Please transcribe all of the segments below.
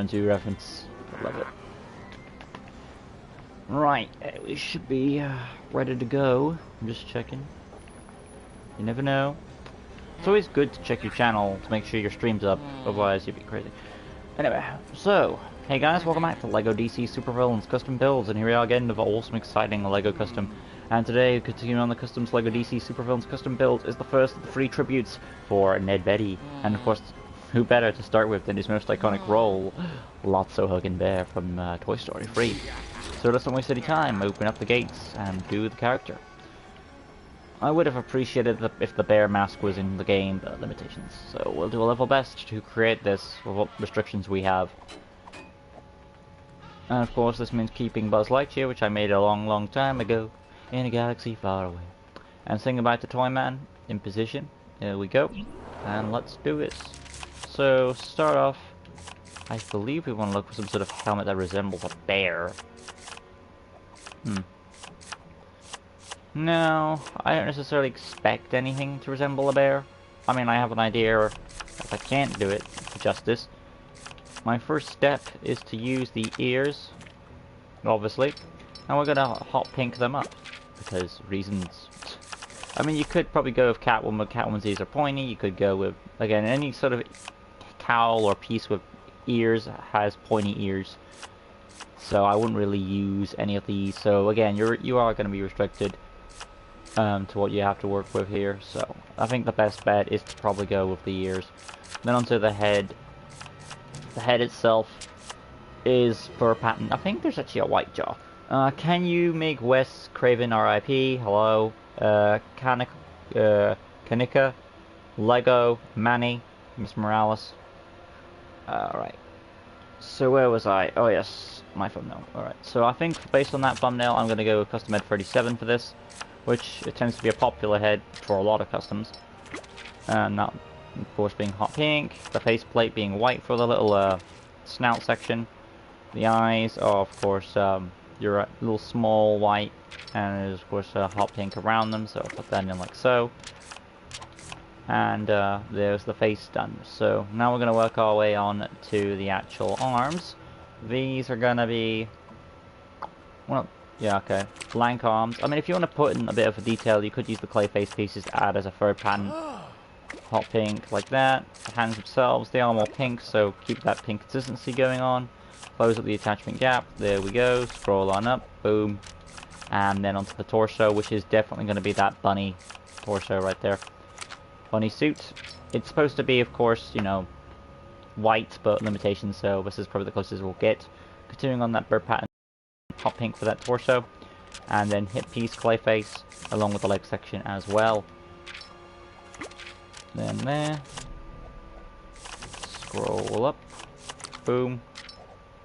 Spider-Man 2 reference. I love it. Right, we should be ready to go. I'm just checking. You never know. It's always good to check your channel to make sure your stream's up, otherwise you'd be crazy. Anyway, so, hey guys, welcome back to LEGO DC Supervillains Custom Builds, and here we are again with an awesome, exciting LEGO Custom. And today, continuing on the Customs LEGO DC Supervillains Custom Builds, is the first of the 3 tributes for Ned Betty. And of course, who better to start with than his most iconic role, Lotso Hugging Bear from Toy Story 3. So let's not waste any time, open up the gates and do the character. I would have appreciated if the bear mask was in the game, but limitations. So we'll do a level best to create this with what restrictions we have. And of course this means keeping Buzz Lightyear, which I made a long time ago, in a galaxy far away. And saying goodbye to Toyman in position. Here we go. And let's do this. So start off, I believe we want to look for some sort of helmet that resembles a bear. No, I don't necessarily expect anything to resemble a bear. I mean, I have an idea if I can't do it justice. My first step is to use the ears, obviously, and we're gonna hot pink them up, because reasons. I mean, you could probably go with Catwoman. Catwoman's ears are pointy. You could go with, again, any sort of cowl or piece with ears has pointy ears. So I wouldn't really use any of these. So again, you are going to be restricted to what you have to work with here. So I think the best bet is to probably go with the ears. Then onto the head. The head itself is fur pattern. I think there's actually a white jaw. Can you make Wes Craven RIP? Hello. Kanika, Lego, Manny, Miss Morales. Alright. So where was I? Oh yes, my thumbnail. Alright, so I think based on that thumbnail, I'm going to go with Custom Head 37 for this, which it tends to be a popular head for a lot of customs. And that, of course, being hot pink, the faceplate being white for the little snout section. The eyes are, of course, your little small white, and there's, of course, hot pink around them, so I'll put that in like so. And there's the face done. So now we're going to work our way on to the actual arms. These are going to be, well, yeah, okay, blank arms. I mean, if you want to put in a bit of a detail, you could use the clay face pieces to add as a fur pattern. Hot pink like that. The hands themselves, they are more pink, so keep that pink consistency going on. Close up the attachment gap. There we go. Scroll on up. Boom. And then onto the torso, which is definitely going to be that bunny torso right there. Bunny suit. It's supposed to be, of course, you know, white, but limitations, so this is probably the closest we'll get. Continuing on that bird pattern, hot pink for that torso, and then hip piece clay face, along with the leg section as well. Then there. Scroll up. Boom.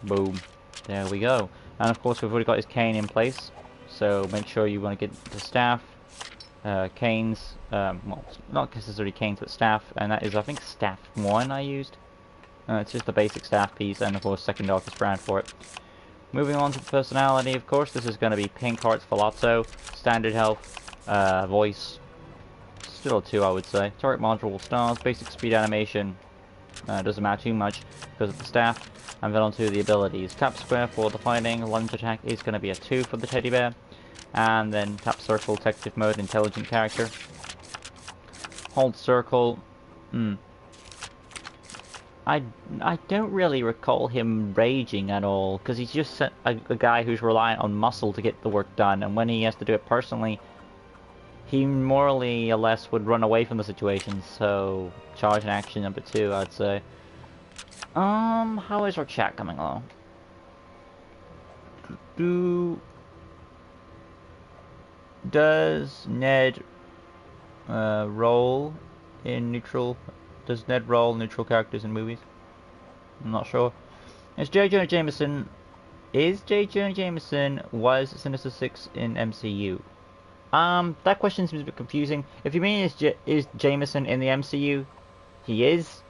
Boom. There we go. And of course, we've already got his cane in place, so make sure you want to get the staff. Canes, well, not necessarily canes, but staff, and that is, I think, staff 1 I used. It's just a basic staff piece, and of course, second darkest brown for it. Moving on to the personality, of course, this is going to be pink hearts for Lotso, standard health, voice, still a 2 I would say. Turret module stars, basic speed animation, doesn't matter too much because of the staff. And then onto the abilities. Tap square for the fighting, lunge attack is going to be a 2 for the teddy bear. And then tap circle, detective mode, intelligent character. Hold circle. I don't really recall him raging at all, because he's just a guy who's reliant on muscle to get the work done, and when he has to do it personally, he morally or less would run away from the situation, so charge and action number 2, I'd say. How is our chat coming along? Does Ned roll in neutral? Does Ned roll neutral characters in movies? I'm not sure. Is J. Jonah Jameson was Sinister Six in MCU? That question seems a bit confusing. If you mean is Jameson in the MCU, he is.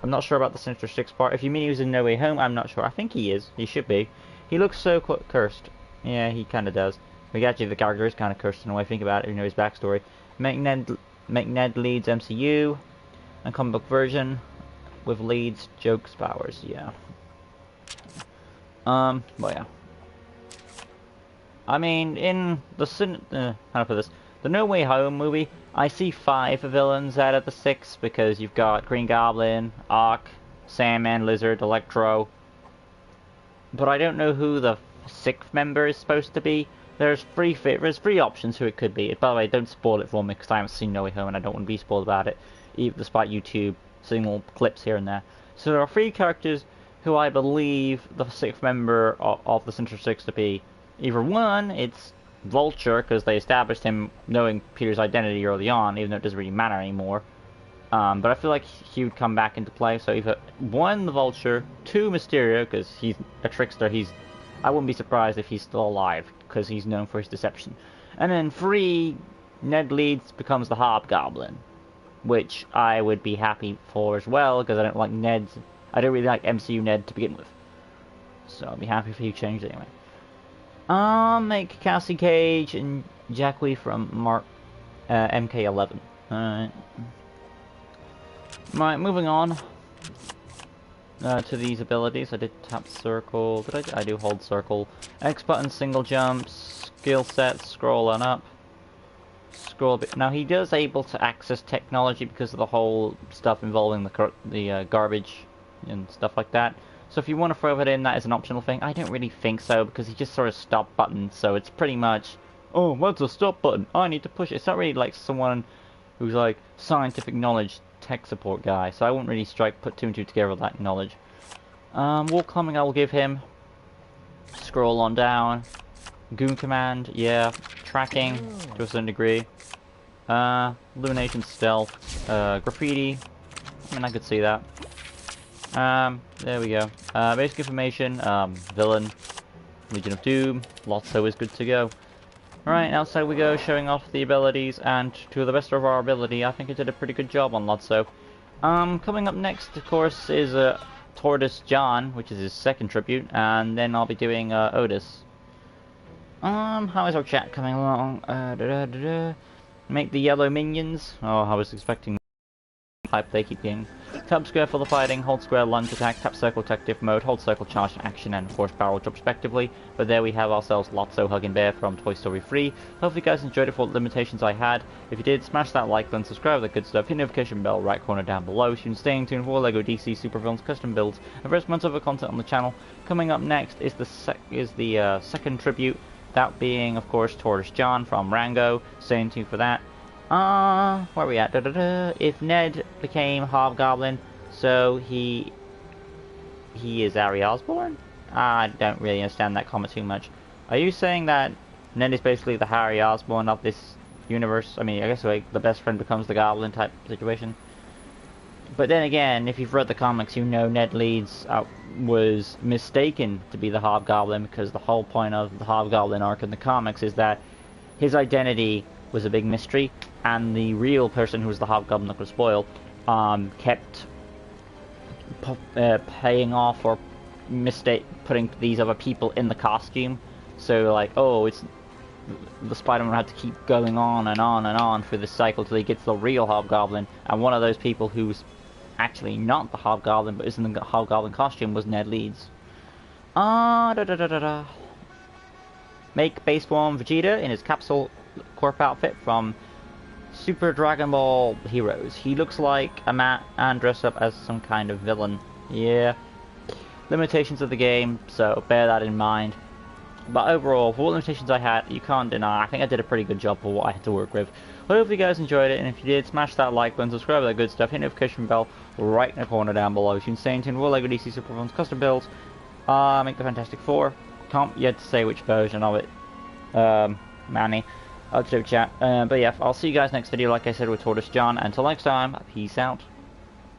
I'm not sure about the Sinister Six part. If you mean he was in No Way Home, I'm not sure. I think he is. He should be. He looks so cursed. Yeah, he kind of does. Like, actually, the character is kind of cursed in a way. Think about it. You know his backstory. Make Ned leads MCU, and comic book version with leads Jokes Bowers. Yeah. Well, yeah. I mean, in the how to put this? The No Way Home movie, I see 5 villains out of the 6 because you've got Green Goblin, Ock, Sandman, Lizard, Electro. But I don't know who the 6th member is supposed to be. There's 3 options who it could be. By the way, don't spoil it for me because I haven't seen No Way Home and I don't want to be spoiled about it, even despite YouTube single clips here and there. So there are 3 characters who I believe the 6th member of the Sinister Six to be. Either one, it's Vulture, because they established him knowing Peter's identity early on, even though it doesn't really matter anymore. But I feel like he would come back into play, so either 1, the Vulture, 2, Mysterio, because he's a trickster, I wouldn't be surprised if he's still alive, because he's known for his deception. And then 3, Ned Leeds becomes the Hobgoblin, which I would be happy for as well, because I don't really like MCU Ned to begin with. So I'd be happy if he changed it anyway. Make Cassie Cage and Jackie from MK11. Alright. Right, moving on to these abilities. I did tap circle. I do hold circle. X button, single jumps, skill sets, scroll on up. Scroll a bit. Now he does able to access technology because of the whole stuff involving the garbage and stuff like that. So if you want to throw it in, that is an optional thing. I don't really think so, because he just sort of stop button, so it's pretty much, oh, what's a stop button? I need to push it. It's not really like someone who's like scientific knowledge tech support guy, so I wouldn't really put 2 and 2 together with that knowledge. Wall climbing I will give him. Scroll on down. Goon command, yeah. Tracking, to a certain degree. Illumination, stealth. Graffiti, I mean, I could see that. There we go. Basic information, villain, Legion of Doom, Lotso is good to go. Right, outside we go, showing off the abilities, and to the best of our ability, I think it did a pretty good job on Lotso. Coming up next, of course, is, Tortoise John, which is his 2nd tribute, and then I'll be doing, Otis. How is our chat coming along? Make the yellow minions. Oh, I was expecting type they keep getting. Tap square for the fighting, hold square lunge attack, tap circle attack diff mode, hold circle charge and action, and of course barrel jump respectively. But there we have ourselves Lotso Hugging Bear from Toy Story 3. Hopefully you guys enjoyed it for the limitations I had. If you did, smash that like button, subscribe, that good stuff, hit the notification bell right corner down below so you can stay in tune for LEGO DC Supervillains custom builds and various months of other content on the channel. Coming up next is the 2nd tribute, that being of course Tortoise John from Rango. Stay in tune for that. Where are we at? If Ned became Hobgoblin, so he is Harry Osborn? I don't really understand that comment too much. Are you saying that Ned is basically the Harry Osborn of this universe? I mean, I guess like the best friend becomes the Goblin type situation. But then again, if you've read the comics, you know Ned Leeds was mistaken to be the Hobgoblin, because the whole point of the Hobgoblin arc in the comics is that his identity was a big mystery, and the real person who was the Hobgoblin that was spoiled kept paying off or putting these other people in the costume. So like, oh, it's the Spider-Man had to keep going on and on and on through the cycle till he gets the real Hobgoblin, and one of those people who's actually not the Hobgoblin but is in the Hobgoblin costume was Ned Leeds. Make base form Vegeta in his capsule corp outfit from Super Dragon Ball Heroes. He looks like a man dressed up as some kind of villain. Yeah. Limitations of the game, so bear that in mind. But overall, for what limitations I had, you can't deny, I think I did a pretty good job for what I had to work with. But hopefully you guys enjoyed it, and if you did, smash that like button, subscribe to that good stuff, hit the notification bell right in the corner down below. You can stay in tune with LEGO DC Supervillains custom builds. Make the Fantastic Four. Can't yet say which version of it. Manny. I'll do chat. But yeah, I'll see you guys next video, like I said, with Tortoise John. Until next time, peace out.